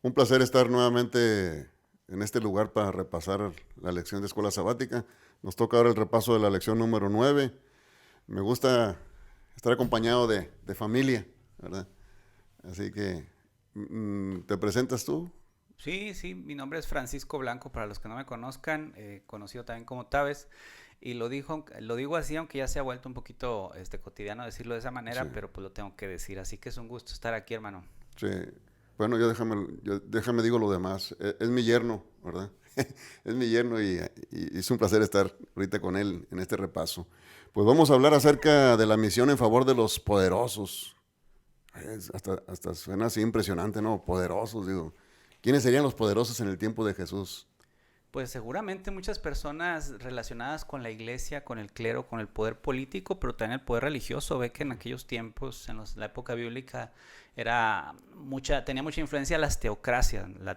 Un placer estar nuevamente en este lugar para repasar la lección de escuela sabática. Nos toca ahora el repaso de la lección número 9. Me gusta estar acompañado de familia, ¿verdad? Así que, ¿te presentas tú? Sí, sí, mi nombre es Francisco Blanco, para los que no me conozcan, conocido también como Taves, y lo digo así, aunque ya se ha vuelto un poquito cotidiano decirlo de esa Sí, manera, pero pues lo tengo que decir, así que es un gusto estar aquí, hermano. sí. Bueno, déjame digo lo demás. Es mi yerno, ¿verdad? Es mi yerno y es un placer estar ahorita con él en este repaso. Pues vamos a hablar acerca de la misión en favor de los poderosos. Hasta suena así impresionante, ¿no? Poderosos, digo. ¿Quiénes serían los poderosos en el tiempo de Jesús? Pues seguramente muchas personas relacionadas con la iglesia, con el clero, con el poder político, pero también el poder religioso. Ve que en aquellos tiempos, la época bíblica, tenía mucha influencia la Sí,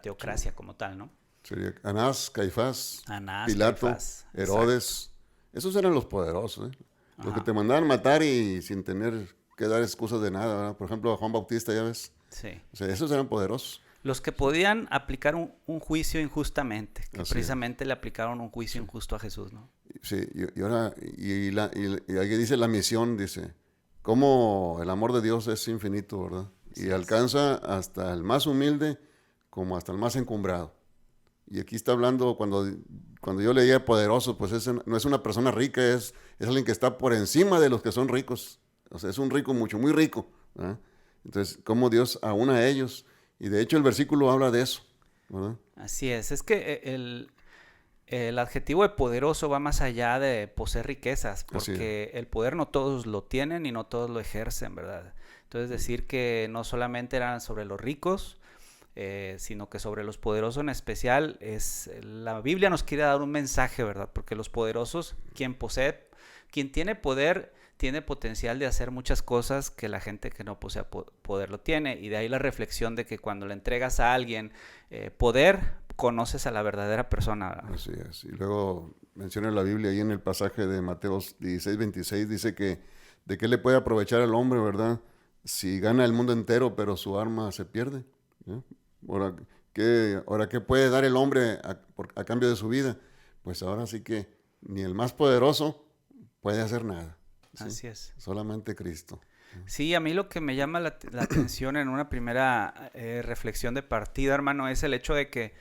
teocracia como tal, ¿no? sería Anás, Caifás, Anás, Pilato, Caifás, exacto. Herodes. Esos eran los poderosos, ¿eh? Los que Ajá, te mandaban matar y sin tener que dar excusas de nada, ¿verdad? Por ejemplo, a Juan Bautista, ya ves. sí. O sea, esos eran poderosos. Los que podían aplicar un juicio injustamente, que Así es. precisamente le aplicaron un juicio Sí, injusto a Jesús, ¿no? sí. Y ahora, y aquí dice la misión, dice, cómo el amor de Dios es infinito, ¿verdad? Y Así es. alcanza hasta el más humilde como hasta el más encumbrado. Y aquí está hablando, cuando yo leía poderoso, pues no es una persona rica, es alguien que está por encima de los que son ricos. O sea, es un rico mucho, muy rico, ¿verdad? Entonces, cómo Dios aúna a ellos. Y de hecho el versículo habla de eso, ¿verdad? Así es que el adjetivo de poderoso va más allá de poseer riquezas, Así es. porque el poder no todos lo tienen y no todos lo ejercen, ¿verdad? Entonces decir que no solamente eran sobre los ricos, sino que sobre los poderosos en especial, la Biblia nos quiere dar un mensaje, ¿verdad? Porque los poderosos, quien tiene poder, tiene potencial de hacer muchas cosas que la gente que no posee poder lo tiene. Y de ahí la reflexión de que cuando le entregas a alguien poder, conoces a la verdadera persona, ¿verdad? Así es. Y luego menciona la Biblia ahí en el pasaje de Mateo 16:26, dice que de qué le puede aprovechar al hombre, ¿verdad? Si gana el mundo entero, pero su alma se pierde. ¿Eh? Ahora, ahora, ¿qué puede dar el hombre a cambio de su vida? Pues ahora sí que ni el más poderoso puede hacer nada. ¿Sí? Así es. Solamente Cristo. Sí, a mí lo que me llama la atención en una primera reflexión de partida, hermano, es el hecho de que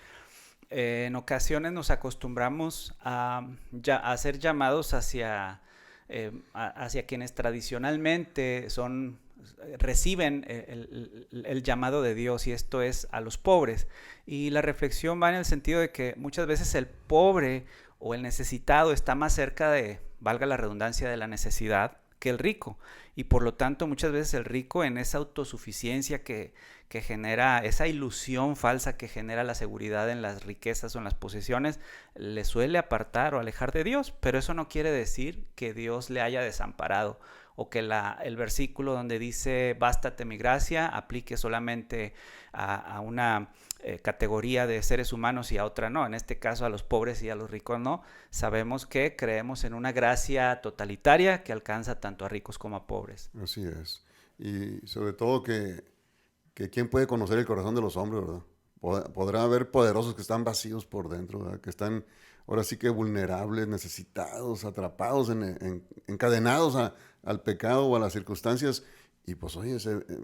en ocasiones nos acostumbramos a ser llamados hacia quienes tradicionalmente reciben el llamado de Dios, y esto es a los pobres. Y la reflexión va en el sentido de que muchas veces el pobre o el necesitado está más cerca de, valga la redundancia, de la necesidad que el rico. Y por lo tanto muchas veces el rico, en esa autosuficiencia que genera, esa ilusión falsa que genera la seguridad en las riquezas o en las posesiones, le suele apartar o alejar de Dios. Pero eso no quiere decir que Dios le haya desamparado, o que el versículo donde dice bástate mi gracia aplique solamente a una categoría de seres humanos y a otra no. En este caso a los pobres y a los ricos no. Sabemos que creemos en una gracia totalitaria que alcanza tanto a ricos como a pobres. Así es. Y sobre todo que quién puede conocer el corazón de los hombres, ¿verdad? Podrá haber poderosos que están vacíos por dentro, ¿verdad? Que están ahora sí que vulnerables, necesitados, atrapados, encadenados al pecado o a las circunstancias. Y pues oye,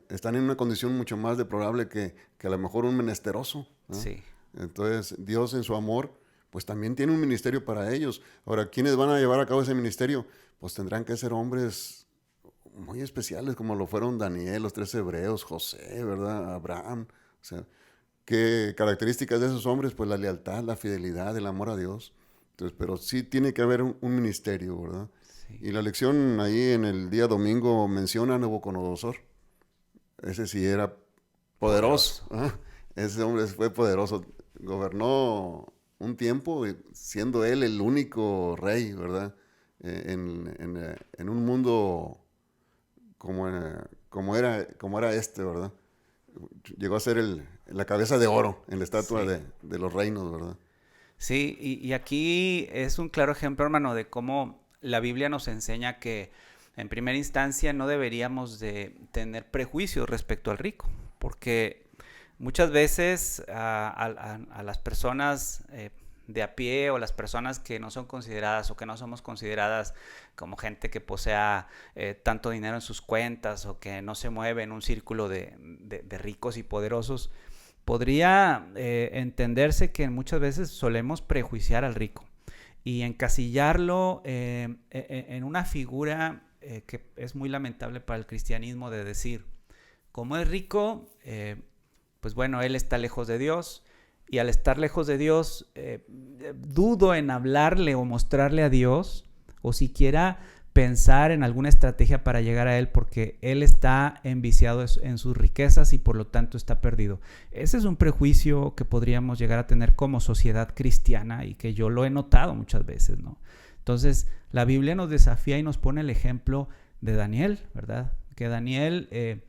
están en una condición mucho más deplorable que a lo mejor un menesteroso, ¿no? Sí, Entonces Dios en su amor pues también tiene un ministerio para ellos. Ahora, ¿quiénes van a llevar a cabo ese ministerio? Pues tendrán que ser hombres muy especiales como lo fueron Daniel, los 3 hebreos, José, ¿verdad? Abraham. O sea, ¿qué características de esos hombres? Pues la lealtad, la fidelidad, el amor a Dios. Entonces, pero sí tiene que haber un ministerio, ¿verdad? sí. Y la lección ahí en el día domingo menciona a Nabucodonosor. Ese sí era poderoso. Poderoso. ¿Ah? Ese hombre fue poderoso. Gobernó un tiempo siendo él el único rey, ¿verdad? En un mundo como era este, ¿verdad? Llegó a ser la cabeza de oro en la estatua Sí. de los reinos, ¿verdad? Sí, y aquí es un claro ejemplo, hermano, de cómo la Biblia nos enseña que en primera instancia no deberíamos de tener prejuicios respecto al rico, porque Muchas veces a las personas de a pie, o las personas que no son consideradas o que no somos consideradas como gente que posea tanto dinero en sus cuentas, o que no se mueve en un círculo de ricos y poderosos, podría entenderse que muchas veces solemos prejuiciar al rico y encasillarlo en una figura que es muy lamentable para el cristianismo, de decir, como es rico, pues bueno, él está lejos de Dios, y al estar lejos de Dios, dudo en hablarle o mostrarle a Dios, o siquiera pensar en alguna estrategia para llegar a Él, porque Él está enviciado en sus riquezas y por lo tanto está perdido. Ese es un prejuicio que podríamos llegar a tener como sociedad cristiana, y que yo lo he notado muchas veces, ¿no? Entonces, la Biblia nos desafía y nos pone el ejemplo de Daniel, ¿verdad? Que Daniel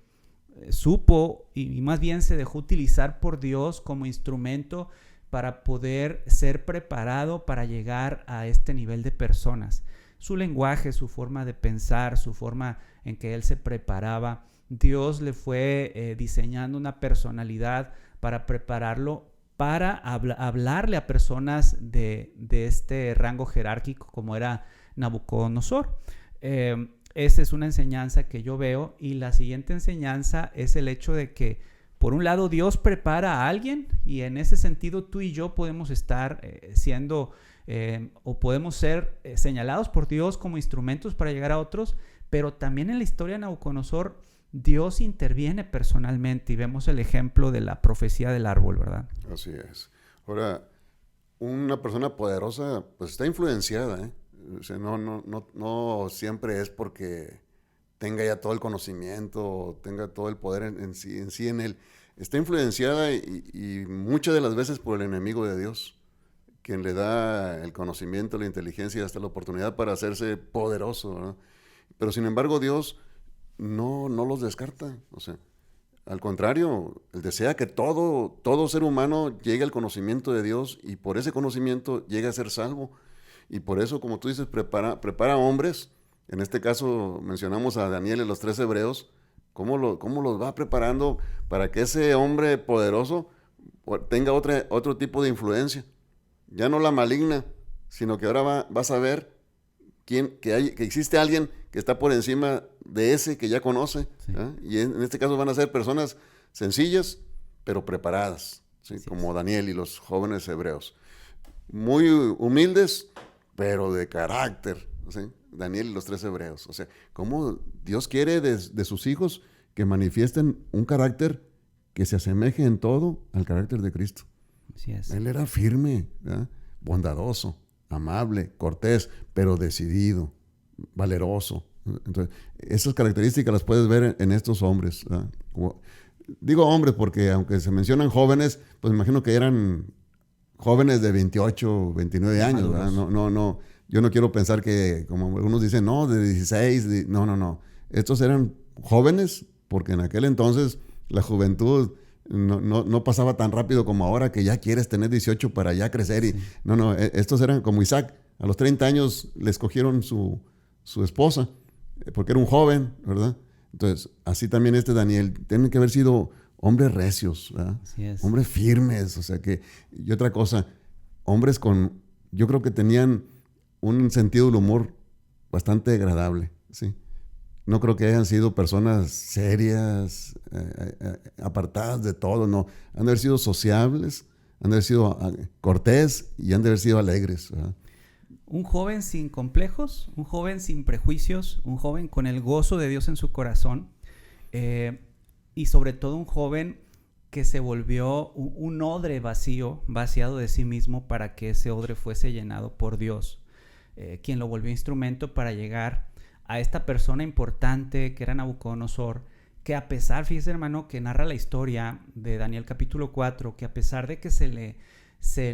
supo y más bien se dejó utilizar por Dios como instrumento para poder ser preparado para llegar a este nivel de personas. Su lenguaje, su forma de pensar, su forma en que él se preparaba, Dios le fue diseñando una personalidad para prepararlo para hablarle a personas de este rango jerárquico como era Nabucodonosor. Esa es una enseñanza que yo veo, y la siguiente enseñanza es el hecho de que, por un lado, Dios prepara a alguien, y en ese sentido tú y yo podemos estar siendo o podemos ser señalados por Dios como instrumentos para llegar a otros, pero también en la historia de Nabucodonosor Dios interviene personalmente, y vemos el ejemplo de la profecía del árbol, ¿verdad? Así es. Ahora, una persona poderosa pues está influenciada, ¿eh? O sea, no siempre es porque tenga ya todo el conocimiento, tenga todo el poder en sí en él. Está influenciada y muchas de las veces por el enemigo de Dios, quien le da el conocimiento, la inteligencia y hasta la oportunidad para hacerse poderoso, ¿no? Pero sin embargo Dios no los descarta. O sea, al contrario, Él desea que todo ser humano llegue al conocimiento de Dios, y por ese conocimiento llegue a ser salvo. Y por eso, como tú dices, prepara hombres. En este caso mencionamos a Daniel y los 3 hebreos. ¿Cómo los va preparando para que ese hombre poderoso tenga otro tipo de influencia? Ya no la maligna, sino que ahora vas a ver que existe alguien que está por encima de ese que ya conoce. Sí. Y en este caso van a ser personas sencillas, pero preparadas, ¿sí? Sí, como Daniel y los jóvenes hebreos. Muy humildes, pero de carácter, ¿sí? Daniel y los 3 hebreos. O sea, cómo Dios quiere de sus hijos que manifiesten un carácter que se asemeje en todo al carácter de Cristo. Así es. Él era firme, ¿verdad? Bondadoso, amable, cortés, pero decidido, valeroso. Entonces, esas características las puedes ver en estos hombres, ¿verdad? Digo hombres porque aunque se mencionan jóvenes, pues me imagino que eran jóvenes de 28, 29 años, ¿verdad? No, yo no quiero pensar que, como algunos dicen, no, de 16, no. Estos eran jóvenes porque en aquel entonces la juventud no pasaba tan rápido como ahora, que ya quieres tener 18 para ya crecer. Sí. Estos eran como Isaac. A los 30 años le escogieron su esposa porque era un joven, ¿verdad? Entonces, así también Daniel, tienen que haber sido hombres recios, ¿verdad? Hombres firmes, o sea que, y otra cosa, hombres yo creo que tenían un sentido del humor bastante agradable, ¿sí? No creo que hayan sido personas serias, apartadas de todo, no. Han de haber sido sociables, han de haber sido cortés y han de haber sido alegres, ¿verdad? Un joven sin complejos, un joven sin prejuicios, un joven con el gozo de Dios en su corazón, y sobre todo un joven que se volvió un odre vaciado de sí mismo para que ese odre fuese llenado por Dios, quien lo volvió instrumento para llegar a esta persona importante que era Nabucodonosor, que a pesar, fíjese hermano, que narra la historia de Daniel capítulo 4, que a pesar de que se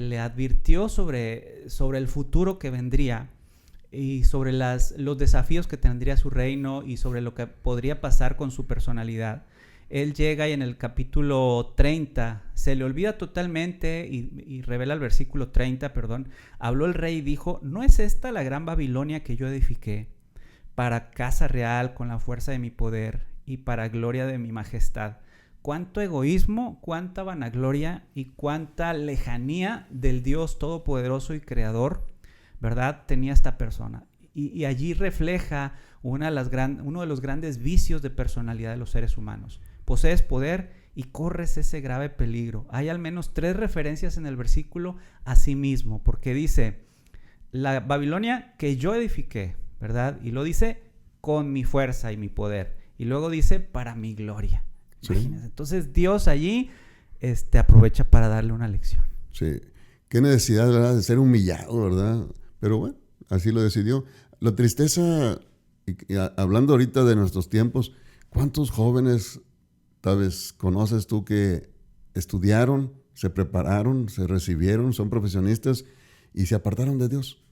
le advirtió sobre el futuro que vendría y sobre los desafíos que tendría su reino y sobre lo que podría pasar con su personalidad, él llega y en el capítulo 30 se le olvida totalmente y revela el versículo 30, habló el rey y dijo: ¿no es esta la gran Babilonia que yo edifiqué para casa real con la fuerza de mi poder y para gloria de mi majestad? cuánto egoísmo, cuánta vanagloria y cuánta lejanía del Dios todopoderoso y creador, ¿verdad?, tenía esta persona. Y allí refleja uno de los grandes vicios de personalidad de los seres humanos. Posees poder y corres ese grave peligro. Hay al menos 3 referencias en el versículo a sí mismo, porque dice, la Babilonia que yo edifiqué, ¿verdad? Y lo dice con mi fuerza y mi poder. Y luego dice, para mi gloria. Sí. Imagínense. Entonces Dios allí aprovecha para darle una lección. Sí. Qué necesidad, ¿verdad?, de ser humillado, ¿verdad? Pero bueno, así lo decidió. La tristeza, hablando ahorita de nuestros tiempos, ¿cuántos jóvenes, tal vez, conoces tú que estudiaron, se prepararon, se recibieron, son profesionistas y se apartaron de Dios?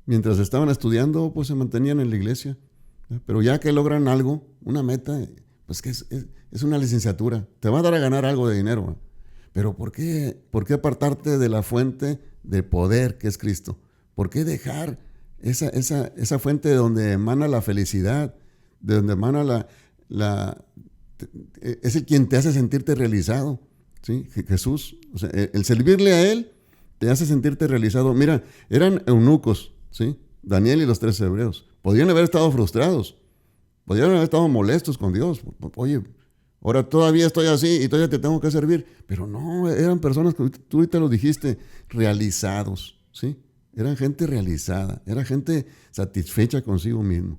Mientras estaban estudiando, pues se mantenían en la iglesia. Pero ya que logran algo, una meta, pues que es una licenciatura. Te va a dar a ganar algo de dinero. Pero ¿por qué apartarte de la fuente de poder que es Cristo? ¿Por qué dejar esa fuente de donde emana la felicidad, de donde emana es el quien te hace sentirte realizado? ¿Sí? Jesús, o sea, el servirle a Él te hace sentirte realizado. Mira, eran eunucos, ¿sí? Daniel y los 3 hebreos. Podrían haber estado frustrados, podrían haber estado molestos con Dios. Oye, ahora todavía estoy así y todavía te tengo que servir. Pero no, eran personas que tú ahorita lo dijiste, realizados, ¿sí? Eran gente realizada, era gente satisfecha consigo mismo.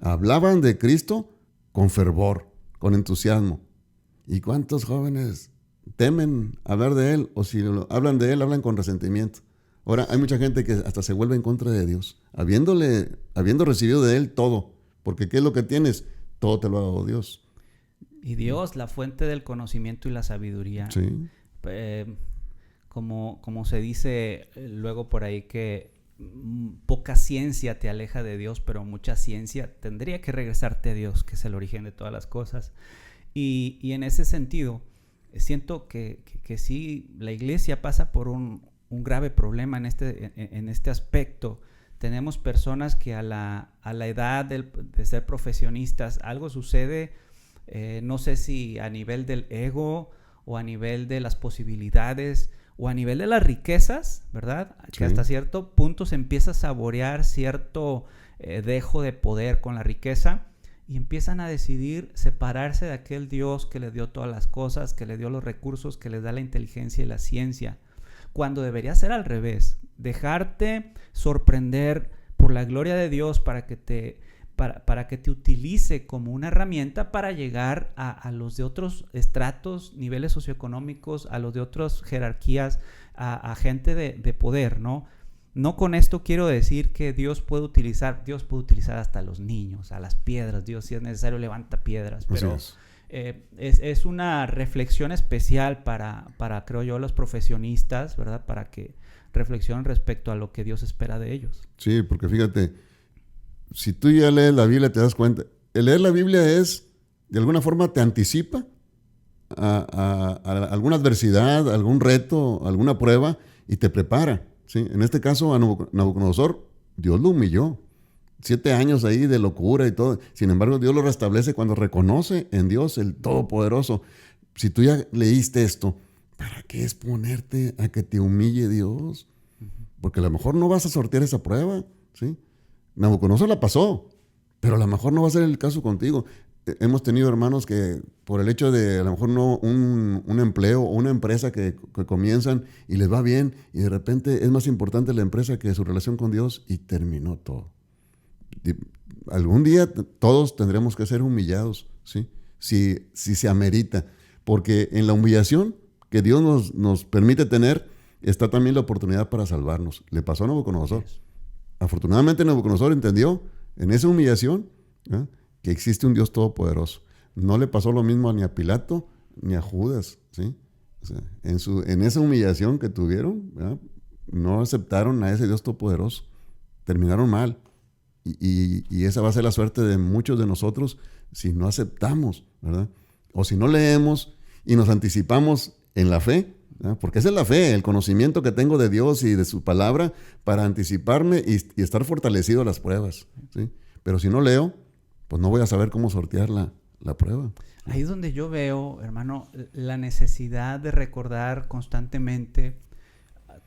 Hablaban de Cristo con fervor, con entusiasmo. ¿Y cuántos jóvenes temen hablar de Él? O si hablan de Él, hablan con resentimiento. Ahora, hay mucha gente que hasta se vuelve en contra de Dios, habiendo recibido de Él todo. Porque ¿qué es lo que tienes? Todo te lo ha dado Dios. Y Dios, la fuente del conocimiento y la sabiduría. Sí. Como se dice luego por ahí que poca ciencia te aleja de Dios, pero mucha ciencia tendría que regresarte a Dios, que es el origen de todas las cosas. Y en ese sentido, siento que sí, la iglesia pasa por un grave problema en este aspecto. Tenemos personas que a la edad de ser profesionistas, algo sucede, no sé si a nivel del ego o a nivel de las posibilidades o a nivel de las riquezas, ¿verdad? Sí. Que hasta cierto punto se empieza a saborear cierto dejo de poder con la riqueza y empiezan a decidir separarse de aquel Dios que les dio todas las cosas, que les dio los recursos, que les da la inteligencia y la ciencia, cuando debería ser al revés, dejarte sorprender por la gloria de Dios para que te utilice como una herramienta para llegar a los de otros estratos, niveles socioeconómicos, a los de otras jerarquías, a gente de poder, ¿no? No con esto quiero decir que Dios puede utilizar hasta a los niños, a las piedras. Dios, si es necesario, levanta piedras, pero es una reflexión especial para, creo yo, los profesionistas, ¿verdad? Para que reflexionen respecto a lo que Dios espera de ellos. Sí, porque fíjate, si tú ya lees la Biblia te das cuenta, el leer la Biblia de alguna forma te anticipa a alguna adversidad, algún reto, alguna prueba y te prepara, ¿sí? En este caso a Nabucodonosor, Dios lo humilló. 7 años ahí de locura y todo. Sin embargo, Dios lo restablece cuando reconoce en Dios el Todopoderoso. Si tú ya leíste esto, ¿para qué exponerte a que te humille Dios? Porque a lo mejor no vas a sortear esa prueba, ¿sí? Nabucodonosor la pasó, pero a lo mejor no va a ser el caso contigo. Hemos tenido hermanos que por el hecho de a lo mejor no un empleo o una empresa que comienzan y les va bien y de repente es más importante la empresa que su relación con Dios y terminó todo. Algún día todos tendremos que ser humillados, ¿sí? Si se amerita, porque en la humillación que Dios nos permite tener está también la oportunidad para salvarnos. Le pasó a Nabucodonosor. Afortunadamente Nabucodonosor entendió en esa humillación, ¿eh?, que existe un Dios todopoderoso. No le pasó lo mismo ni a Pilato ni a Judas, ¿sí? O sea, en esa humillación que tuvieron, ¿verdad?, no aceptaron a ese Dios todopoderoso. Terminaron mal. Y esa va a ser la suerte de muchos de nosotros si no aceptamos, ¿verdad? O si no leemos y nos anticipamos en la fe, ¿verdad? Porque esa es la fe, el conocimiento que tengo de Dios y de su palabra para anticiparme y estar fortalecido a las pruebas, ¿sí? Pero si no leo, pues no voy a saber cómo sortear la prueba. Ahí es donde yo veo, hermano, la necesidad de recordar constantemente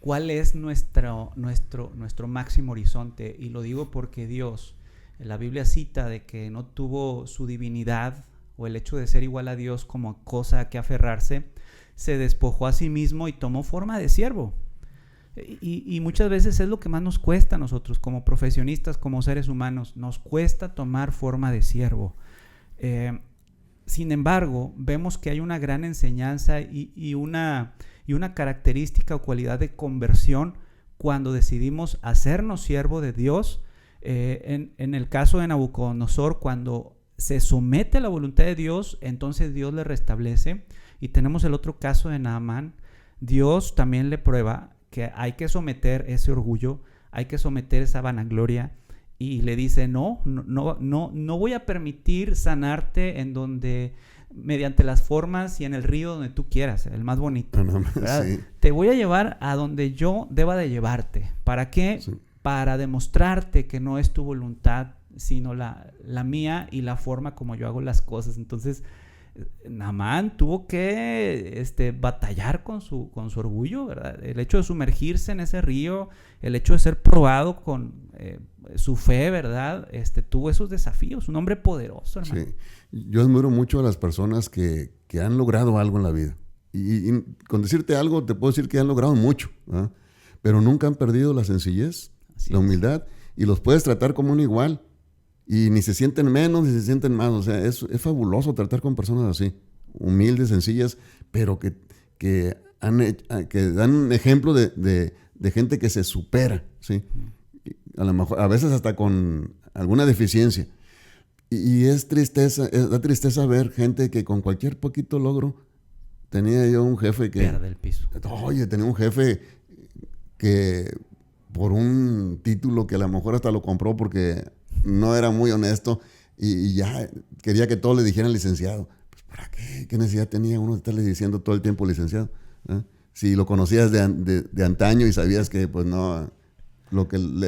cuál es nuestro máximo horizonte. Y lo digo porque Dios, la Biblia cita de que no tuvo su divinidad o el hecho de ser igual a Dios como cosa a que aferrarse, se despojó a sí mismo y tomó forma de siervo. Y muchas veces es lo que más nos cuesta a nosotros como profesionistas, como seres humanos, nos cuesta tomar forma de siervo. Sin embargo, vemos que hay una gran enseñanza y una característica o cualidad de conversión cuando decidimos hacernos siervo de Dios. En el caso de Nabucodonosor, cuando se somete a la voluntad de Dios, entonces Dios le restablece. Y tenemos el otro caso de Naamán. Dios también le prueba que hay que someter ese orgullo, hay que someter esa vanagloria, y le dice, no voy a permitir sanarte en donde, mediante las formas y en el río donde tú quieras, el más bonito. Sí. Te voy a llevar a donde yo deba de llevarte. ¿Para qué? Sí. Para demostrarte que no es tu voluntad, sino la mía y la forma como yo hago las cosas. Entonces, Naamán tuvo que batallar con su orgullo, ¿verdad? El hecho de sumergirse en ese río, el hecho de ser probado con su fe, ¿verdad? Tuvo esos desafíos. Un hombre poderoso, hermano. Sí. Yo admiro mucho a las personas que han logrado algo en la vida. Y con decirte algo, te puedo decir que han logrado mucho, ¿verdad? Pero nunca han perdido la sencillez, la humildad, y los puedes tratar como un igual. Y ni se sienten menos, ni se sienten más. O sea, es fabuloso tratar con personas así, humildes, sencillas, pero que dan un ejemplo de gente que se supera, ¿sí? A lo mejor, a veces hasta con alguna deficiencia. Y da tristeza ver gente que con cualquier poquito logro. Tenía yo un jefe que... pierde el piso. Oye, tenía un jefe que por un título que a lo mejor hasta lo compró porque no era muy honesto y ya quería que todos le dijeran licenciado. Pues ¿para qué? ¿Qué necesidad tenía uno de estarle diciendo todo el tiempo licenciado? ¿Eh? Si lo conocías de antaño y sabías que pues no,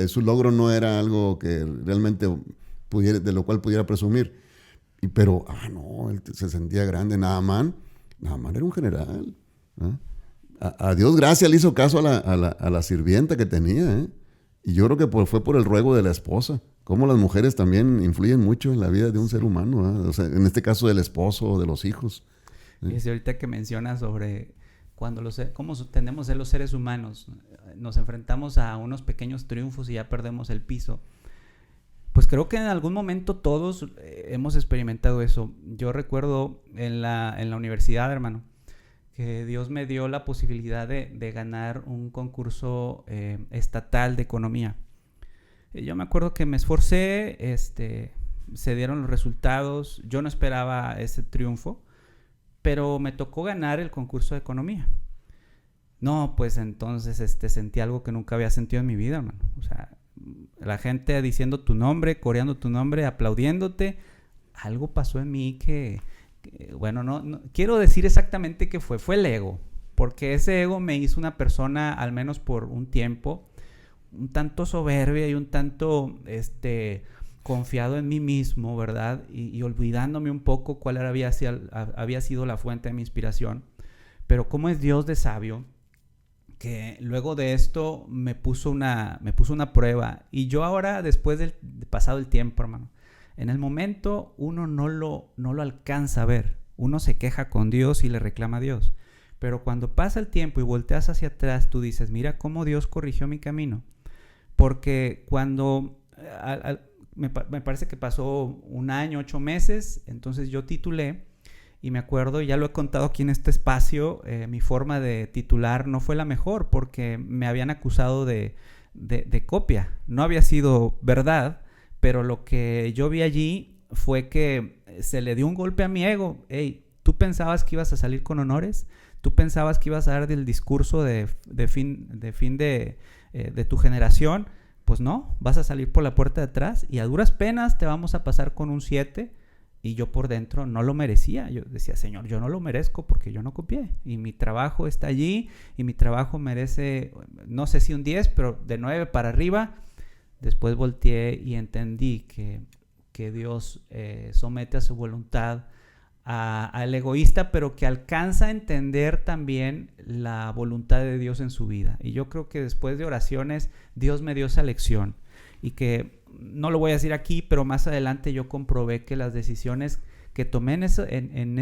su logro no era algo que realmente de lo cual pudiera presumir. Pero, no, él se sentía grande. Naamán era un general. ¿Eh? A Dios gracias le hizo caso a la sirvienta que tenía. ¿Eh? Y yo creo que fue por el ruego de la esposa. Cómo las mujeres también influyen mucho en la vida de un ser humano, ¿eh? O sea, en este caso del esposo o de los hijos. Y ahorita que mencionas sobre cómo tendemos a ser los seres humanos, nos enfrentamos a unos pequeños triunfos y ya perdemos el piso. Pues creo que en algún momento todos hemos experimentado eso. Yo recuerdo en la universidad, hermano, que Dios me dio la posibilidad de ganar un concurso estatal de economía. Yo me acuerdo que me esforcé, se dieron los resultados, yo no esperaba ese triunfo, pero me tocó ganar el concurso de economía. No, pues entonces sentí algo que nunca había sentido en mi vida, hermano. O sea, la gente diciendo tu nombre, coreando tu nombre, aplaudiéndote. Algo pasó en mí que bueno, no quiero decir exactamente qué fue el ego, porque ese ego me hizo una persona, al menos por un tiempo, un tanto soberbia y un tanto confiado en mí mismo, ¿verdad? Y olvidándome un poco cuál había sido la fuente de mi inspiración. Pero cómo es Dios de sabio, que luego de esto me puso una prueba. Y yo ahora, después de pasado el tiempo, hermano, en el momento uno no lo alcanza a ver. Uno se queja con Dios y le reclama a Dios. Pero cuando pasa el tiempo y volteas hacia atrás, tú dices, mira cómo Dios corrigió mi camino. Porque cuando me parece que pasó 1 año, 8 meses, entonces yo titulé, y me acuerdo, ya lo he contado aquí en este espacio, mi forma de titular no fue la mejor porque me habían acusado de copia. No había sido verdad, pero lo que yo vi allí fue que se le dio un golpe a mi ego. Hey, ¿tú pensabas que ibas a salir con honores? ¿Tú pensabas que ibas a dar el discurso de fin de tu generación? Pues no, vas a salir por la puerta de atrás y a duras penas te vamos a pasar con un 7. Y yo por dentro no lo merecía. Yo decía, Señor, yo no lo merezco porque yo no copié. Y mi trabajo está allí y mi trabajo merece, no sé si un 10, pero de 9 para arriba. Después volteé y entendí que que Dios somete a su voluntad al egoísta, pero que alcanza a entender también la voluntad de Dios en su vida. Y yo creo que después de oraciones, Dios me dio esa lección. Y que, no lo voy a decir aquí, pero más adelante yo comprobé que las decisiones que tomé en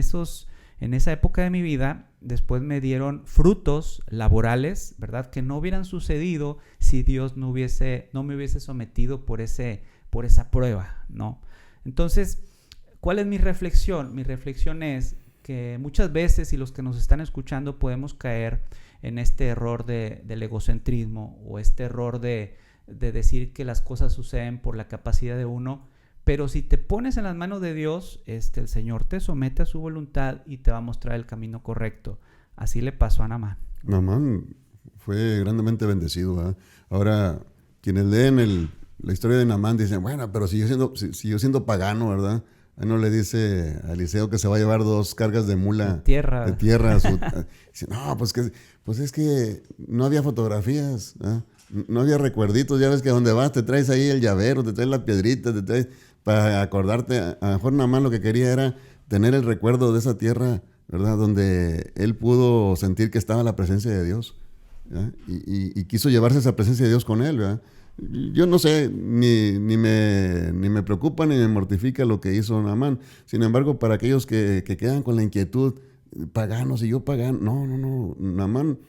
esa época de mi vida, después me dieron frutos laborales, ¿verdad? Que no hubieran sucedido si Dios no me hubiese sometido por esa prueba, ¿no? Entonces, ¿cuál es mi reflexión? Mi reflexión es que muchas veces, y los que nos están escuchando, podemos caer en este error del egocentrismo, o este error de decir que las cosas suceden por la capacidad de uno. Pero si te pones en las manos de Dios, el Señor te somete a su voluntad y te va a mostrar el camino correcto. Así le pasó a Naamán. Naamán fue grandemente bendecido, ¿verdad? Ahora, quienes leen la historia de Naamán dicen, bueno, pero siguió siendo pagano, ¿verdad? Ahí no le dice a Eliseo que se va a llevar 2 cargas de mula de tierra. Dice, no, pues es que no había fotografías, ¿eh? No había recuerditos. Ya ves que donde vas te traes ahí el llavero, te traes la piedrita, te traes para acordarte. A lo mejor Naamán lo que quería era tener el recuerdo de esa tierra, ¿verdad? Donde él pudo sentir que estaba la presencia de Dios, ¿verdad? Y quiso llevarse esa presencia de Dios con él, ¿verdad? Yo no sé, ni me preocupa ni me mortifica lo que hizo Naamán. Sin embargo, para aquellos que quedan con la inquietud, paganos y yo pagano, no, Naamán,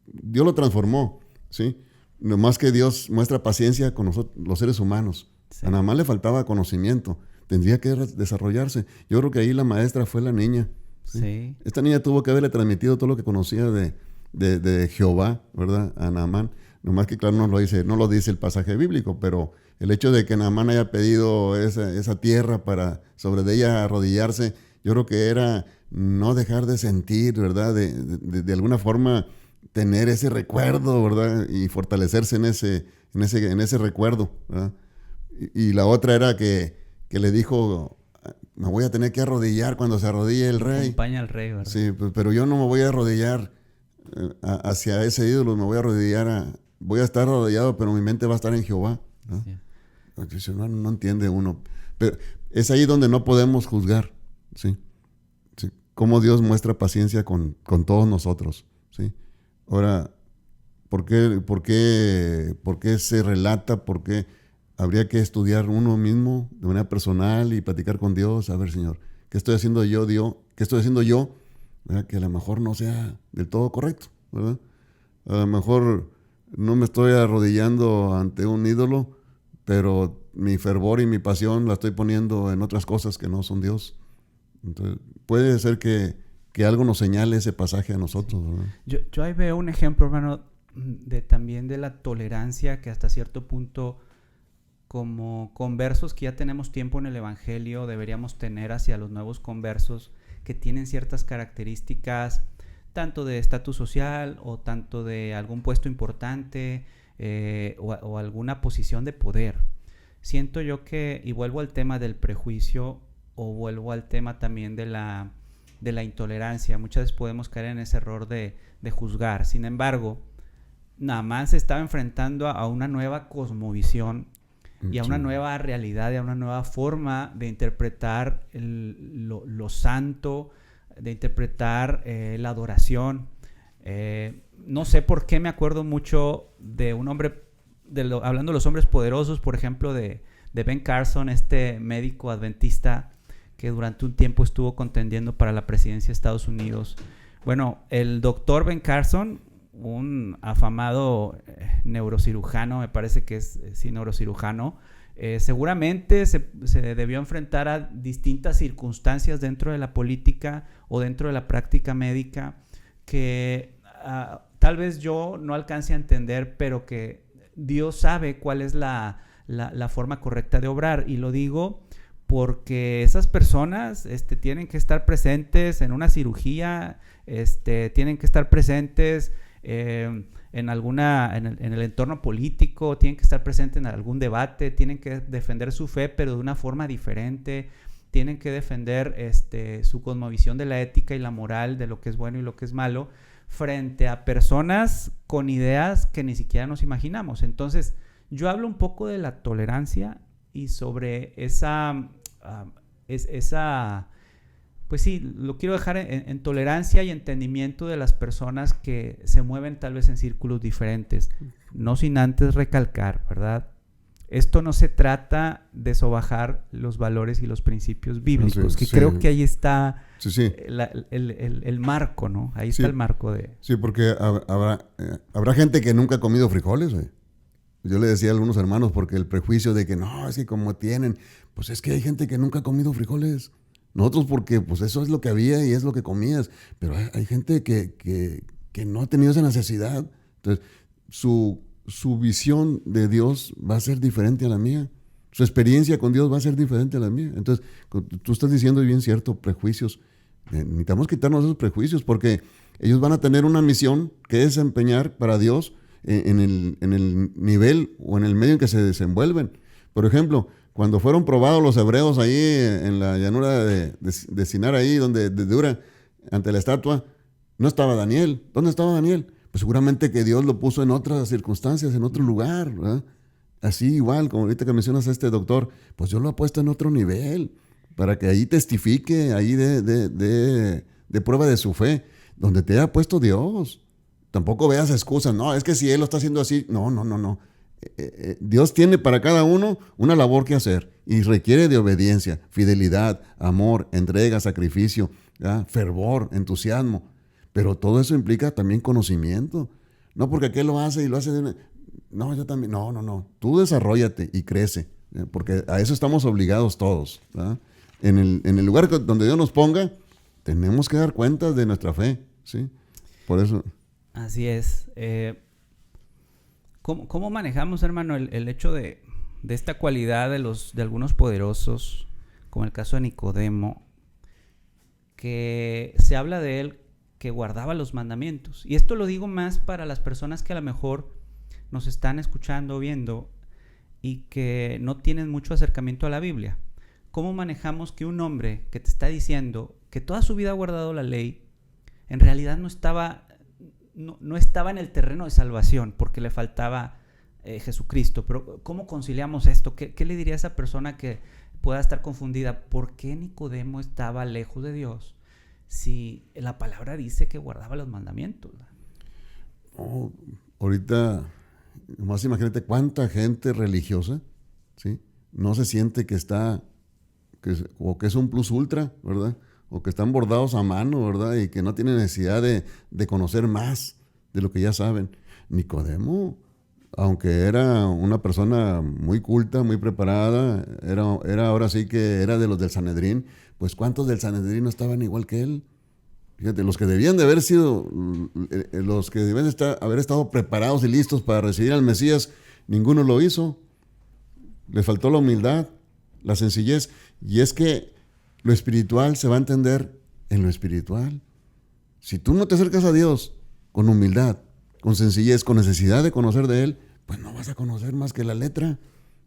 Dios lo transformó, ¿sí? Nomás que Dios muestra paciencia con nosotros, los seres humanos. Sí. A Naamán le faltaba conocimiento, tendría que desarrollarse. Yo creo que ahí la maestra fue la niña, ¿sí? Sí. Esta niña tuvo que haberle transmitido todo lo que conocía de Jehová, ¿verdad? A Naamán. Nomás que claro no lo dice el pasaje bíblico, pero el hecho de que Naamán haya pedido esa tierra para sobre de ella arrodillarse, yo creo que era no dejar de sentir, ¿verdad? De alguna forma tener ese recuerdo, ¿verdad? Y fortalecerse en ese recuerdo, ¿verdad? Y la otra era que le dijo, me voy a tener que arrodillar cuando se arrodille el rey. Acompaña al rey, ¿verdad? Sí, pero yo no me voy a arrodillar hacia ese ídolo, me voy a arrodillar voy a estar arrodillado, pero mi mente va a estar en Jehová, ¿no? Sí. No entiende uno. Pero es ahí donde no podemos juzgar, ¿sí? Sí. Cómo Dios muestra paciencia con todos nosotros, ¿sí? Ahora, ¿por qué se relata? ¿Por qué habría que estudiar uno mismo de manera personal y platicar con Dios? A ver, Señor, ¿qué estoy haciendo yo? ¿Qué estoy haciendo yo? ¿Verdad? Que a lo mejor no sea del todo correcto, ¿verdad? A lo mejor no me estoy arrodillando ante un ídolo, pero mi fervor y mi pasión la estoy poniendo en otras cosas que no son Dios. Entonces, puede ser que algo nos señale ese pasaje a nosotros, ¿verdad? Yo ahí veo un ejemplo, hermano, también de la tolerancia que hasta cierto punto, como conversos que ya tenemos tiempo en el Evangelio, deberíamos tener hacia los nuevos conversos que tienen ciertas características, tanto de estatus social o tanto de algún puesto importante o alguna posición de poder. Siento yo que, y vuelvo al tema del prejuicio o vuelvo al tema también de la intolerancia, muchas veces podemos caer en ese error de juzgar. Sin embargo, Naamán se estaba enfrentando a una nueva cosmovisión y a una nueva realidad y a una nueva forma de interpretar lo santo, de interpretar la adoración. No sé por qué me acuerdo mucho de un hombre, hablando de los hombres poderosos, por ejemplo, de Ben Carson, este médico adventista que durante un tiempo estuvo contendiendo para la presidencia de Estados Unidos. Bueno, el doctor Ben Carson, un afamado neurocirujano, me parece que es neurocirujano, seguramente se debió enfrentar a distintas circunstancias dentro de la política o dentro de la práctica médica que tal vez yo no alcance a entender, pero que Dios sabe cuál es la forma correcta de obrar. Y lo digo porque esas personas tienen que estar presentes en una cirugía, tienen que estar presentes en el entorno político, tienen que estar presentes en algún debate, tienen que defender su fe, pero de una forma diferente, tienen que defender su cosmovisión de la ética y la moral, de lo que es bueno y lo que es malo, frente a personas con ideas que ni siquiera nos imaginamos. Entonces, yo hablo un poco de la tolerancia y sobre esa, pues sí, lo quiero dejar en tolerancia y entendimiento de las personas que se mueven tal vez en círculos diferentes, no sin antes recalcar, ¿verdad? Esto no se trata de sobajar los valores y los principios bíblicos, que creo que ahí está el marco, ¿no? Ahí está el marco de... Sí, porque habrá gente que nunca ha comido frijoles, güey. Yo le decía a algunos hermanos, porque el prejuicio de que no, es que como tienen, pues es que hay gente que nunca ha comido frijoles. Nosotros porque pues eso es lo que había y es lo que comías, pero hay gente que no ha tenido esa necesidad. Entonces, su visión de Dios va a ser diferente a la mía. Su experiencia con Dios va a ser diferente a la mía. Entonces, tú estás diciendo, y bien cierto, prejuicios. Necesitamos quitarnos esos prejuicios porque ellos van a tener una misión que desempeñar para Dios en el nivel o en el medio en que se desenvuelven. Por ejemplo, cuando fueron probados los hebreos ahí en la llanura de Sinar, ahí donde de Dura, ante la estatua, no estaba Daniel. ¿Dónde estaba Daniel? Pues seguramente que Dios lo puso en otras circunstancias, en otro lugar, ¿verdad? Así igual, como ahorita que mencionas a este doctor, pues Dios lo ha puesto en otro nivel, para que ahí testifique, ahí de prueba de su fe, donde te ha puesto Dios. Tampoco veas excusas, no, es que si Él lo está haciendo así, no. Dios tiene para cada uno una labor que hacer y requiere de obediencia, fidelidad, amor, entrega, sacrificio, ¿ya? Fervor, entusiasmo. Pero todo eso implica también conocimiento. No porque aquel lo hace y lo hace de una... No, yo también. No. Tú desarróllate y crece, ¿ya? Porque a eso estamos obligados todos, ¿ya? En el lugar donde Dios nos ponga, tenemos que dar cuenta de nuestra fe, ¿sí? Por eso... Así es. ¿Cómo manejamos, hermano, el hecho de esta cualidad de algunos poderosos, como el caso de Nicodemo, que se habla de él que guardaba los mandamientos? Y esto lo digo más para las personas que a lo mejor nos están escuchando o viendo y que no tienen mucho acercamiento a la Biblia. ¿Cómo manejamos que un hombre que te está diciendo que toda su vida ha guardado la ley, en realidad no estaba en el terreno de salvación porque le faltaba Jesucristo? Pero ¿cómo conciliamos esto? ¿Qué le diría a esa persona que pueda estar confundida? ¿Por qué Nicodemo estaba lejos de Dios si la palabra dice que guardaba los mandamientos? Oh, ahorita, más imagínate cuánta gente religiosa, ¿sí? No se siente que está, o que es un plus ultra, ¿verdad? O que están bordados a mano, ¿verdad? Y que no tienen necesidad de conocer más de lo que ya saben. Nicodemo, aunque era una persona muy culta, muy preparada, era ahora sí que era de los del Sanedrín, pues ¿cuántos del Sanedrín no estaban igual que él? Fíjate, los que debían de haber sido, los que debían haber estado preparados y listos para recibir al Mesías, ninguno lo hizo. Les faltó la humildad, la sencillez. Y es que lo espiritual se va a entender en lo espiritual. Si tú no te acercas a Dios con humildad, con sencillez, con necesidad de conocer de Él, pues no vas a conocer más que la letra.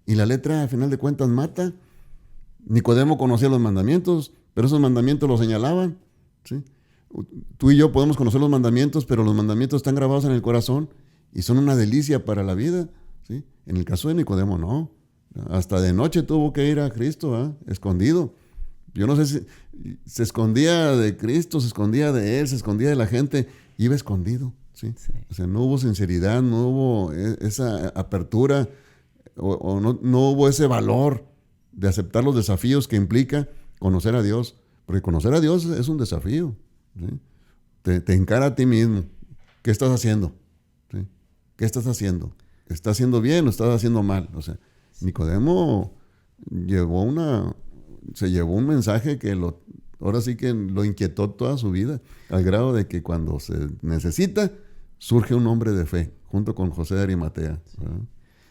Y la letra, a final de cuentas, mata. Nicodemo conocía los mandamientos, pero esos mandamientos los señalaban, ¿sí? Tú y yo podemos conocer los mandamientos, pero los mandamientos están grabados en el corazón y son una delicia para la vida, ¿sí? En el caso de Nicodemo, no. Hasta de noche tuvo que ir a Cristo, ¿eh? Escondido. Yo no sé si se escondía de Cristo, se escondía de Él, se escondía de la gente, iba escondido, ¿sí? Sí. O sea, no hubo sinceridad, no hubo esa apertura o no hubo ese valor de aceptar los desafíos que implica conocer a Dios. Porque conocer a Dios es un desafío, ¿sí? Te encara a ti mismo. ¿Qué estás haciendo? ¿Sí? ¿Qué estás haciendo? ¿Estás haciendo bien o estás haciendo mal? O sea, Nicodemo se llevó un mensaje que ahora sí que lo inquietó toda su vida, al grado de que cuando se necesita, surge un hombre de fe, junto con José de Arimatea. Sí.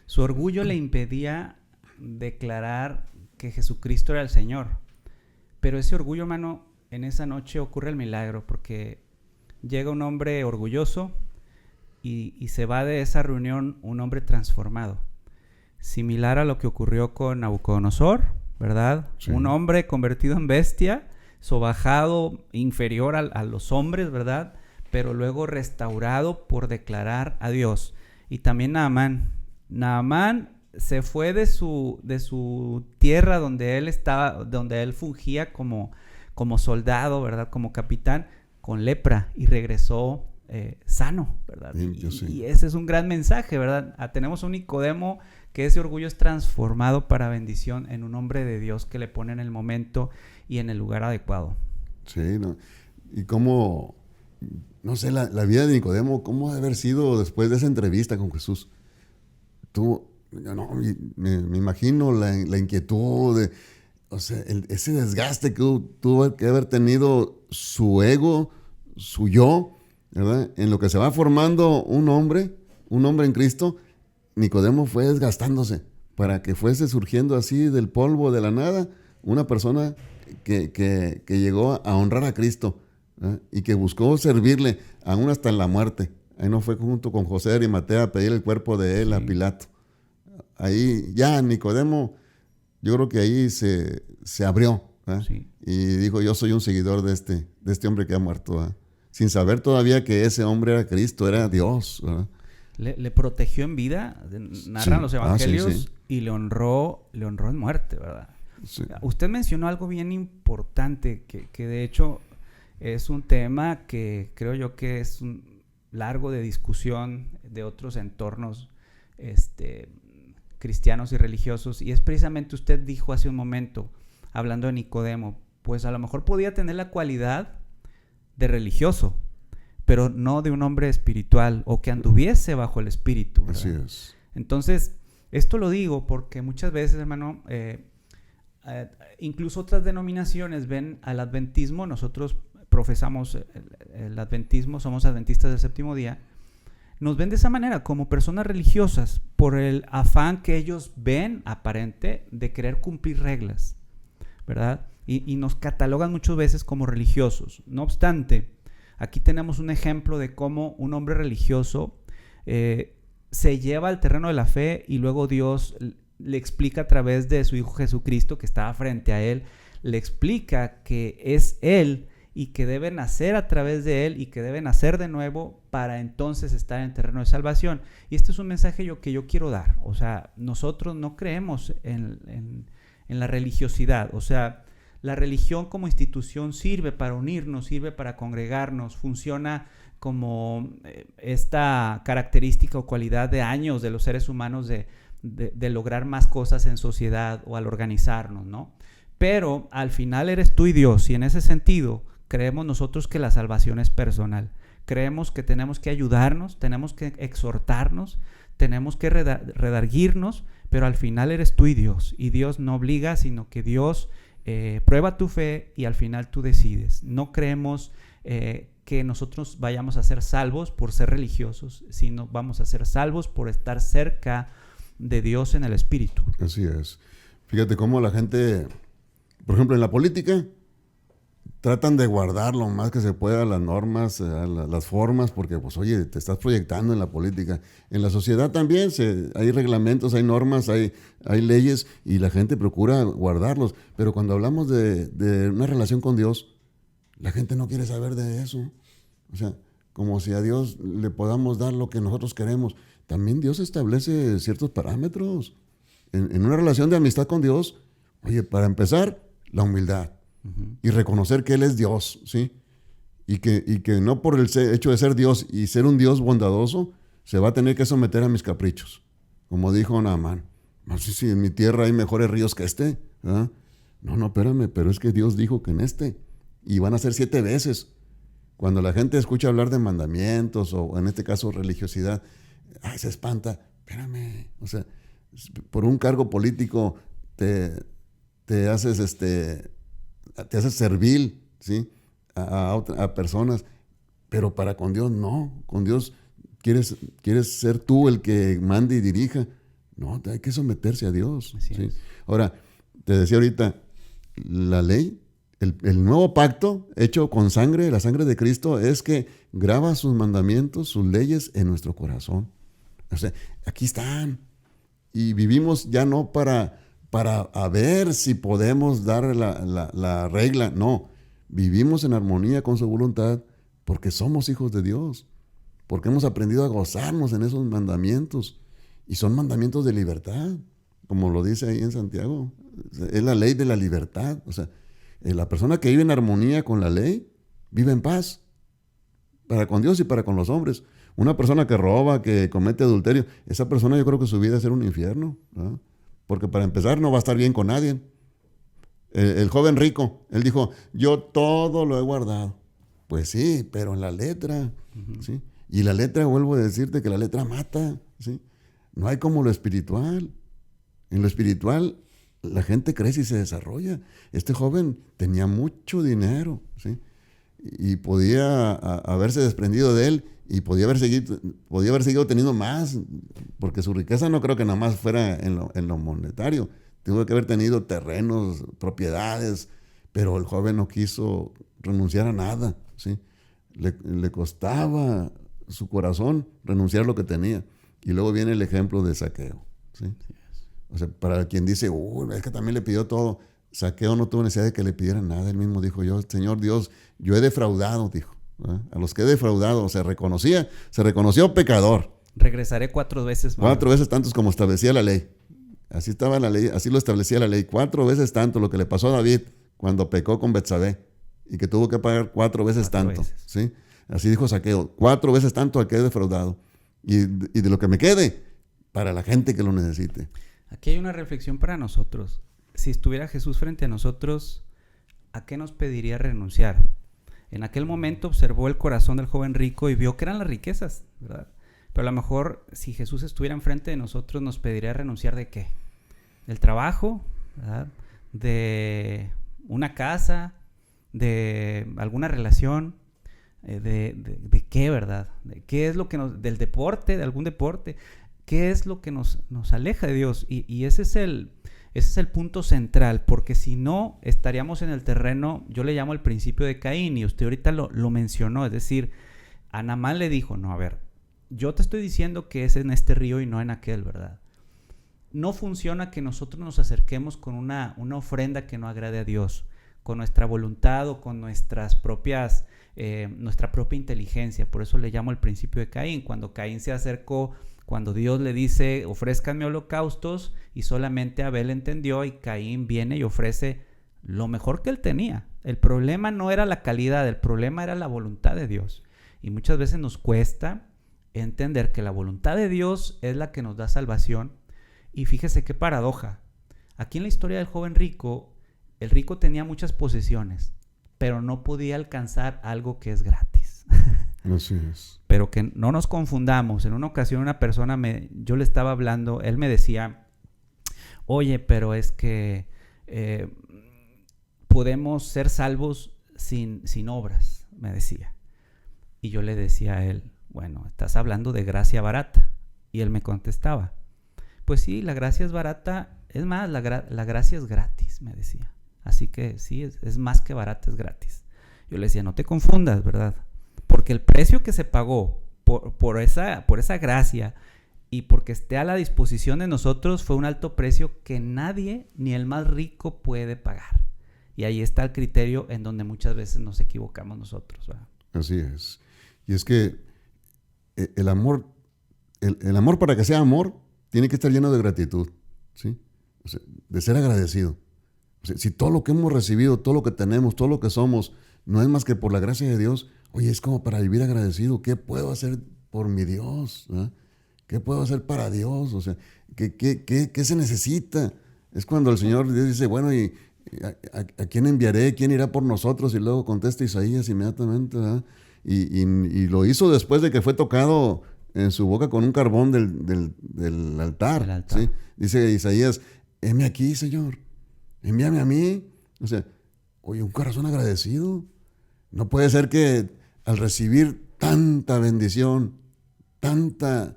Su orgullo le impedía declarar que Jesucristo era el Señor. Pero ese orgullo, hermano, en esa noche ocurre el milagro, porque llega un hombre orgulloso y se va de esa reunión un hombre transformado. Similar a lo que ocurrió con Nabucodonosor, ¿verdad? Sí. Un hombre convertido en bestia, sobajado, inferior a los hombres, ¿verdad? Pero luego restaurado por declarar a Dios. Y también Naamán se fue de su tierra donde él estaba, donde él fungía como soldado, ¿verdad? Como capitán, con lepra, y regresó sano, ¿verdad? Sí. Y ese es un gran mensaje, ¿verdad? Tenemos un Nicodemo que ese orgullo es transformado para bendición en un hombre de Dios que le pone en el momento y en el lugar adecuado. Sí, ¿no? Y cómo, no sé, la vida de Nicodemo, cómo debe haber sido después de esa entrevista con Jesús. Me imagino la inquietud, o sea, ese desgaste que tuvo que haber tenido su ego, su yo, ¿verdad? En lo que se va formando un hombre en Cristo, Nicodemo fue desgastándose para que fuese surgiendo así del polvo de la nada una persona que llegó a honrar a Cristo, ¿verdad? Y que buscó servirle aún hasta en la muerte. Ahí no fue junto con José de Arimatea a pedir el cuerpo de él a Pilato. Ahí ya Nicodemo, yo creo que ahí se abrió, sí, y dijo: yo soy un seguidor de este hombre que ha muerto, ¿verdad? Sin saber todavía que ese hombre era Cristo, era Dios, ¿verdad? Le protegió en vida, narran los evangelios, sí. Y le honró en muerte, ¿verdad? Sí. Usted mencionó algo bien importante, que de hecho es un tema que creo yo que es un largo de discusión de otros entornos cristianos y religiosos, y es precisamente, usted dijo hace un momento, hablando de Nicodemo, pues a lo mejor podía tener la cualidad de religioso, pero no de un hombre espiritual o que anduviese bajo el espíritu, ¿verdad? Así es. Entonces, esto lo digo porque muchas veces, hermano, incluso otras denominaciones ven al adventismo. Nosotros profesamos el adventismo, somos adventistas del séptimo día. Nos ven de esa manera, como personas religiosas, por el afán que ellos ven aparente de querer cumplir reglas, ¿verdad? Y nos catalogan muchas veces como religiosos. No obstante, aquí tenemos un ejemplo de cómo un hombre religioso se lleva al terreno de la fe, y luego Dios le explica a través de su Hijo Jesucristo, que estaba frente a él, le explica que es Él y que debe nacer a través de Él y que debe nacer de nuevo para entonces estar en el terreno de salvación. Y este es un mensaje que yo quiero dar. O sea, nosotros no creemos en la religiosidad. O sea, la religión como institución sirve para unirnos, sirve para congregarnos, funciona como esta característica o cualidad de años de los seres humanos de lograr más cosas en sociedad o al organizarnos, ¿no? Pero al final eres tú y Dios, y en ese sentido creemos nosotros que la salvación es personal. Creemos que tenemos que ayudarnos, tenemos que exhortarnos, tenemos que redarguirnos, pero al final eres tú y Dios no obliga, sino que Dios prueba tu fe y al final tú decides. No creemos que nosotros vayamos a ser salvos por ser religiosos, sino vamos a ser salvos por estar cerca de Dios en el Espíritu. Así es. Fíjate cómo la gente, por ejemplo, en la política, tratan de guardar lo más que se pueda las normas, las formas, porque, pues, oye, te estás proyectando en la política. En la sociedad también hay reglamentos, hay normas, hay leyes, y la gente procura guardarlos. Pero cuando hablamos de una relación con Dios, la gente no quiere saber de eso. O sea, como si a Dios le podamos dar lo que nosotros queremos. También Dios establece ciertos parámetros. En una relación de amistad con Dios, oye, para empezar, la humildad. Y reconocer que Él es Dios, ¿sí? Y que no por el hecho de ser Dios y ser un Dios bondadoso, se va a tener que someter a mis caprichos. Como dijo Naamán. No sé si en mi tierra hay mejores ríos que este. ¿Ah? No, espérame, pero es que Dios dijo que en este. Y van a ser 7 veces. Cuando la gente escucha hablar de mandamientos, o en este caso religiosidad, se espanta. Espérame, o sea, por un cargo político te haces te haces servil, ¿sí? a personas, pero para con Dios no. Con Dios quieres ser tú el que mande y dirija. No, hay que someterse a Dios. ¿Sí? Ahora, te decía ahorita, la ley, el nuevo pacto hecho con sangre, la sangre de Cristo, es que graba sus mandamientos, sus leyes en nuestro corazón. O sea, aquí están. Y vivimos ya no para a ver si podemos dar la regla. No, vivimos en armonía con su voluntad porque somos hijos de Dios, porque hemos aprendido a gozarnos en esos mandamientos. Y son mandamientos de libertad, como lo dice ahí en Santiago. Es la ley de la libertad. O sea, la persona que vive en armonía con la ley, vive en paz, para con Dios y para con los hombres. Una persona que roba, que comete adulterio, esa persona yo creo que su vida va a ser un infierno, ¿no? Porque para empezar no va a estar bien con nadie. El joven rico, él dijo, yo todo lo he guardado. Pues sí, pero en la letra, ¿sí? Y la letra, vuelvo a decirte que la letra mata, ¿sí? No hay como lo espiritual. En lo espiritual la gente crece y se desarrolla. Este joven tenía mucho dinero, ¿sí? Y podía haberse desprendido de él y podía haber seguido teniendo más, porque su riqueza no creo que nada más fuera en lo monetario. Tuvo que haber tenido terrenos, propiedades, pero el joven no quiso renunciar a nada, ¿sí? Le costaba su corazón renunciar a lo que tenía. Y luego viene el ejemplo de Zaqueo, ¿sí? O sea, para quien dice, es que también le pidió todo. Zaqueo no tuvo necesidad de que le pidieran nada. Él mismo dijo, Señor Dios, yo he defraudado, dijo. ¿Eh? A los que he defraudado, se reconoció pecador. Regresaré 4 veces más. 4 veces tantos como establecía la ley. Así estaba la ley, así lo establecía la ley. 4 veces tanto, lo que le pasó a David cuando pecó con Betsabé y que tuvo que pagar 4 veces tanto. ¿Sí? Así dijo Zaqueo, 4 veces tanto al que he defraudado. Y de lo que me quede, para la gente que lo necesite. Aquí hay una reflexión para nosotros. Si estuviera Jesús frente a nosotros, ¿a qué nos pediría renunciar? En aquel momento observó el corazón del joven rico y vio que eran las riquezas, ¿verdad? Pero a lo mejor si Jesús estuviera enfrente de nosotros, nos pediría renunciar ¿de qué? Del trabajo, ¿verdad? De una casa, de alguna relación, de qué, ¿verdad? ¿De qué es lo que del deporte, de algún deporte? ¿Qué es lo que nos aleja de Dios? Y ese es el punto central, porque si no, estaríamos en el terreno, yo le llamo el principio de Caín, y usted ahorita lo mencionó, es decir, a Naamán le dijo, no, a ver, yo te estoy diciendo que es en este río y no en aquel, ¿verdad? No funciona que nosotros nos acerquemos con una ofrenda que no agrade a Dios, con nuestra voluntad o con nuestra propia inteligencia. Por eso le llamo el principio de Caín. Cuando Caín se acercó, cuando Dios le dice, ofrézcanme holocaustos, y solamente Abel entendió, y Caín viene y ofrece lo mejor que él tenía. El problema no era la calidad, el problema era la voluntad de Dios. Y muchas veces nos cuesta entender que la voluntad de Dios es la que nos da salvación. Y fíjese qué paradoja. Aquí en la historia del joven rico, el rico tenía muchas posesiones, pero no podía alcanzar algo que es gratis. Así es. Pero que no nos confundamos. En una ocasión una persona, yo le estaba hablando, él me decía, oye, pero es que podemos ser salvos sin obras, me decía. Y yo le decía a él, bueno, estás hablando de gracia barata. Y él me contestaba, pues sí, la gracia es barata, es más, la gracia es gratis, me decía. Así que sí, es más que barata, es gratis. Yo le decía, no te confundas, ¿verdad? Porque el precio que se pagó por esa gracia y porque esté a la disposición de nosotros fue un alto precio que nadie, ni el más rico, puede pagar. Y ahí está el criterio en donde muchas veces nos equivocamos nosotros, ¿verdad? Así es. Y es que el amor para que sea amor, tiene que estar lleno de gratitud, ¿sí? O sea, de ser agradecido. O sea, si todo lo que hemos recibido, todo lo que tenemos, todo lo que somos, no es más que por la gracia de Dios, oye, es como para vivir agradecido. ¿Qué puedo hacer por mi Dios? ¿Eh? ¿Qué puedo hacer para Dios? O sea, ¿qué se necesita? Es cuando el Señor Dios dice, bueno, ¿y a quién enviaré? ¿Quién irá por nosotros? Y luego contesta Isaías inmediatamente, ¿verdad? Y lo hizo después de que fue tocado en su boca con un carbón del altar. ¿Sí? Dice Isaías, heme aquí, Señor, envíame a mí. O sea, oye, un corazón agradecido. No puede ser que al recibir tanta bendición, tanta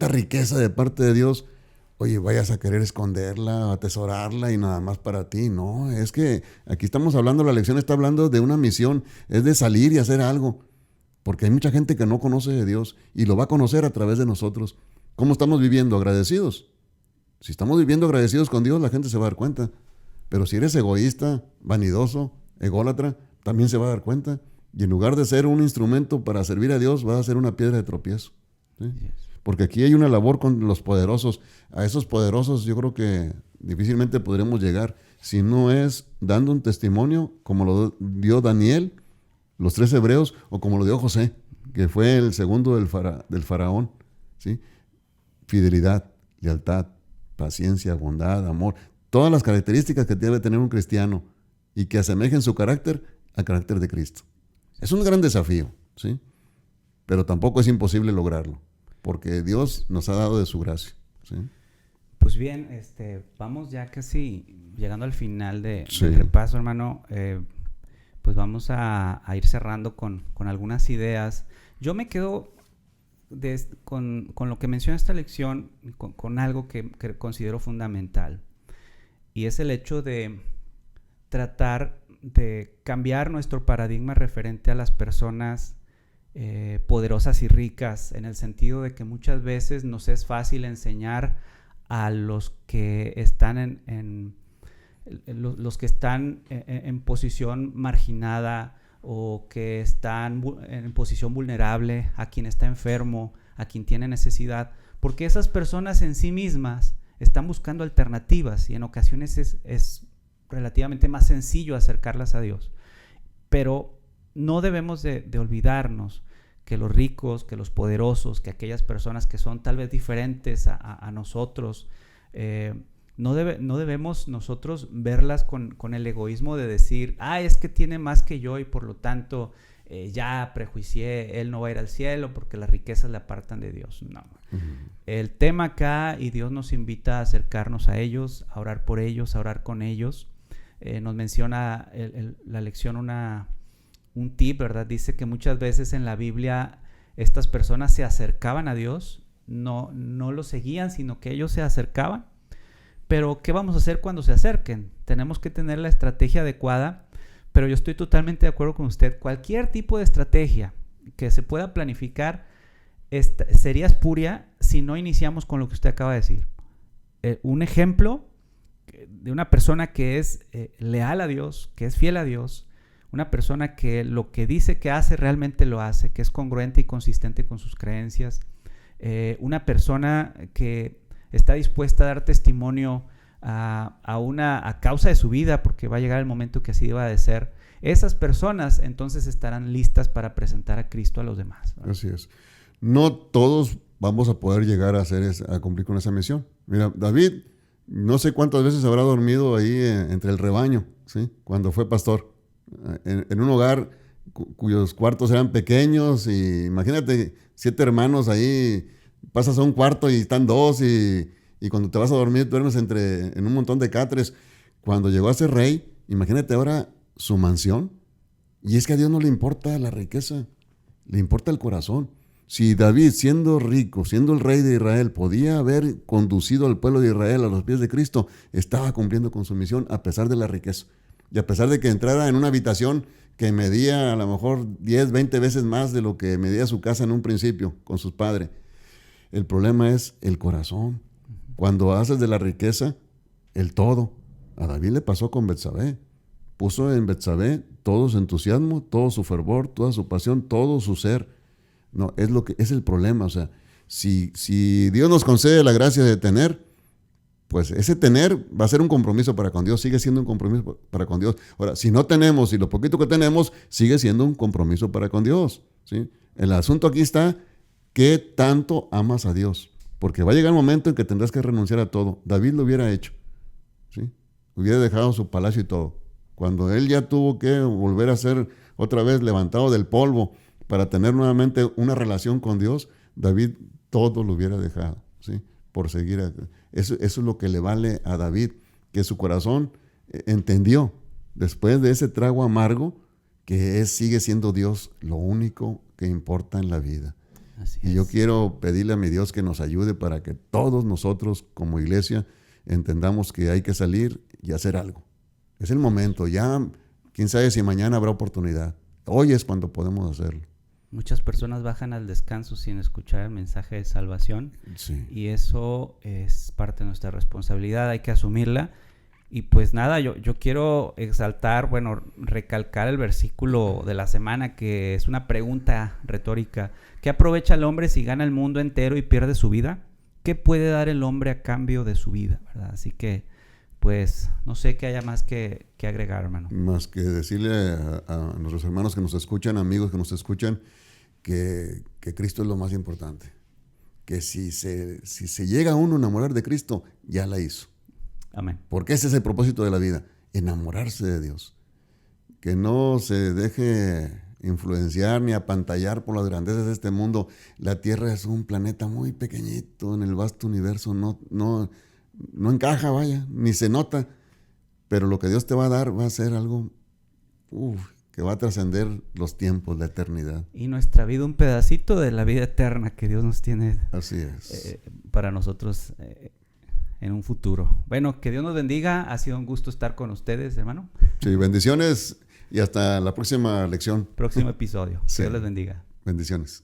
riqueza de parte de Dios, oye, vayas a querer esconderla, atesorarla y nada más para ti. No, es que aquí estamos hablando, la lección está hablando de una misión, es de salir y hacer algo. Porque hay mucha gente que no conoce de Dios y lo va a conocer a través de nosotros. ¿Cómo estamos viviendo? ¿Agradecidos? Si estamos viviendo agradecidos con Dios, la gente se va a dar cuenta. Pero si eres egoísta, vanidoso, ególatra, también se va a dar cuenta. Y en lugar de ser un instrumento para servir a Dios, vas a ser una piedra de tropiezo. ¿Sí? Yes. porque aquí hay una labor con los poderosos. A esos poderosos yo creo que difícilmente podremos llegar si no es dando un testimonio como lo dio Daniel, los 3 hebreos, o como lo dio José, que fue el segundo del faraón, ¿sí? Fidelidad, lealtad, paciencia, bondad, amor, todas las características que debe tener un cristiano y que asemejen su carácter al carácter de Cristo. Es un gran desafío, ¿sí? Pero tampoco es imposible lograrlo, porque Dios nos ha dado de su gracia, ¿sí? Pues bien, vamos ya casi llegando al final del Sí. repaso, hermano. Pues vamos a ir cerrando con algunas ideas. Yo me quedo con lo que menciona esta lección, con algo que considero fundamental, y es el hecho de tratar de cambiar nuestro paradigma referente a las personas poderosas y ricas, en el sentido de que muchas veces nos es fácil enseñar a los que están los que están en posición marginada, o que están en posición vulnerable, a quien está enfermo, a quien tiene necesidad, porque esas personas en sí mismas están buscando alternativas, y en ocasiones es relativamente más sencillo acercarlas a Dios. Pero no debemos de olvidarnos que los ricos, que los poderosos, que aquellas personas que son tal vez diferentes a nosotros, no debemos nosotros verlas con el egoísmo de decir, es que tiene más que yo y por lo tanto ya prejuicié, él no va a ir al cielo porque las riquezas le apartan de Dios. No. Uh-huh. El tema acá, y Dios nos invita a acercarnos a ellos, a orar por ellos, a orar con ellos. Nos menciona la lección un tip, ¿verdad? Dice que muchas veces en la Biblia estas personas se acercaban a Dios, no lo seguían, sino que ellos se acercaban. Pero ¿qué vamos a hacer cuando se acerquen? Tenemos que tener la estrategia adecuada, pero yo estoy totalmente de acuerdo con usted. Cualquier tipo de estrategia que se pueda planificar sería espuria si no iniciamos con lo que usted acaba de decir. Un ejemplo de una persona que es leal a Dios, que es fiel a Dios, una persona que lo que dice que hace realmente lo hace, que es congruente y consistente con sus creencias, una persona que está dispuesta a dar testimonio a causa de su vida, porque va a llegar el momento que así deba de ser. Esas personas entonces estarán listas para presentar a Cristo a los demás, ¿verdad? Así es. No todos vamos a poder llegar a cumplir con esa misión. Mira, David, no sé cuántas veces habrá dormido ahí entre el rebaño, ¿sí? Cuando fue pastor, en un hogar cuyos cuartos eran pequeños, y imagínate 7 hermanos ahí. Pasas a un cuarto y están 2, y cuando te vas a dormir duermes en un montón de catres. Cuando llegó a ser rey, imagínate ahora su mansión. Y es que a Dios no le importa la riqueza, le importa el corazón. Si David, siendo rico, siendo el rey de Israel, podía haber conducido al pueblo de Israel a los pies de Cristo, estaba cumpliendo con su misión a pesar de la riqueza. Y a pesar de que entrara en una habitación que medía a lo mejor 10, 20 veces más de lo que medía su casa en un principio con sus padres. El problema es el corazón. Cuando haces de la riqueza el todo. A David le pasó con Betsabé. Puso en Betsabé todo su entusiasmo, todo su fervor, toda su pasión, todo su ser. No, es el problema. O sea, si Dios nos concede la gracia de tener, pues ese tener va a ser un compromiso para con Dios, sigue siendo un compromiso para con Dios. Ahora, si no tenemos, y lo poquito que tenemos, sigue siendo un compromiso para con Dios, ¿sí? El asunto aquí está: ¿qué tanto amas a Dios? Porque va a llegar el momento en que tendrás que renunciar a todo. David lo hubiera hecho, ¿sí? Hubiera dejado su palacio y todo. Cuando él ya tuvo que volver a ser otra vez levantado del polvo para tener nuevamente una relación con Dios, David todo lo hubiera dejado, ¿sí? Por seguir. Eso es lo que le vale a David, que su corazón entendió, después de ese trago amargo, que sigue siendo Dios lo único que importa en la vida. Y yo quiero pedirle a mi Dios que nos ayude para que todos nosotros como iglesia entendamos que hay que salir y hacer algo. Es el momento, ya quién sabe si mañana habrá oportunidad. Hoy es cuando podemos hacerlo. Muchas personas bajan al descanso sin escuchar el mensaje de salvación, sí. Y eso es parte de nuestra responsabilidad, hay que asumirla. Y pues nada, yo quiero exaltar, bueno, recalcar el versículo de la semana, que es una pregunta retórica. ¿Qué aprovecha el hombre si gana el mundo entero y pierde su vida? ¿Qué puede dar el hombre a cambio de su vida? ¿Verdad? Así que, pues, no sé qué haya más que agregar, hermano. Más que decirle a nuestros hermanos que nos escuchan, amigos que nos escuchan, que Cristo es lo más importante. Que si se llega uno a enamorar de Cristo, ya la hizo. Amén. Porque ese es el propósito de la vida, enamorarse de Dios. Que no se deje influenciar ni apantallar por las grandezas de este mundo. La Tierra es un planeta muy pequeñito en el vasto universo, no encaja, vaya, ni se nota. Pero lo que Dios te va a dar va a ser algo que va a trascender los tiempos, la eternidad. Y nuestra vida, un pedacito de la vida eterna que Dios nos tiene. Así es. Para nosotros en un futuro. Bueno, que Dios nos bendiga. Ha sido un gusto estar con ustedes, hermano. Sí, bendiciones y hasta la próxima lección. Próximo episodio. Sí. Dios les bendiga. Bendiciones.